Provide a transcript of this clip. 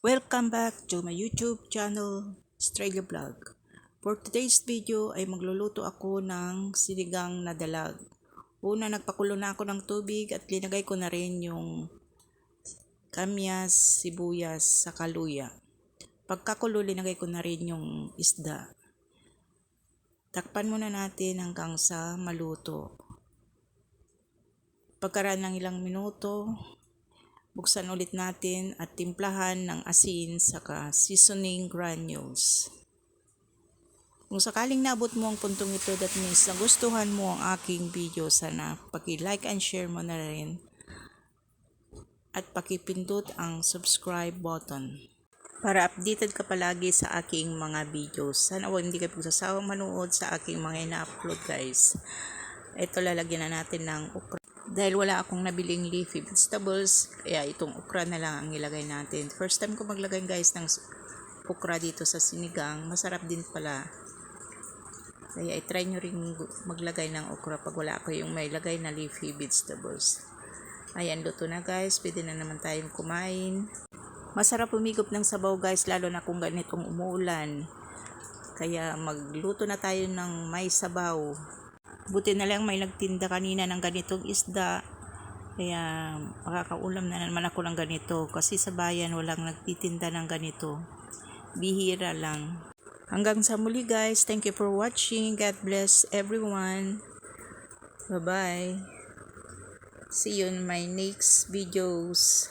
Welcome back to my YouTube channel, Australia Vlog. For today's video ay magluluto ako ng sinigang na dalag. Una, nagpakulo na ako ng tubig at linagay ko na rin yung kamyas, sibuyas, saka luya. Pagkakulo, linagay ko na rin yung isda. Takpan muna natin hanggang sa maluto. Pagkaraan ng ilang minuto, buksan ulit natin at timplahan ng asin saka seasoning granules. Kung sakaling nabot mo ang puntong ito, that means nagustuhan mo ang aking video, sana paki-like and share mo na rin at pakipindot ang subscribe button para updated ka palagi sa aking mga videos. Sana hindi ka pagsasawang manood sa aking mga ina-upload, guys. Ito, lalagyan na natin ng okra. Dahil wala akong nabiling leafy vegetables, kaya itong okra na lang ang ilagay natin. First time ko maglagay, guys, ng okra dito sa sinigang. Masarap din pala. Kaya i-try nyo rin maglagay ng okra pag wala kayong may lagay na leafy vegetables. Ayan, luto na, guys. Pwede na naman tayong kumain. Masarap humigop ng sabaw, guys, lalo na kung ganitong umuulan. Kaya magluto na tayo ng may sabaw. Buti na lang may nagtinda kanina ng ganitong isda. Kaya makakaulam na naman ako ng ganito. Kasi sa bayan walang nagtitinda ng ganito. Bihira lang. Hanggang sa muli, guys. Thank you for watching. God bless everyone. Bye-bye. See you in my next videos.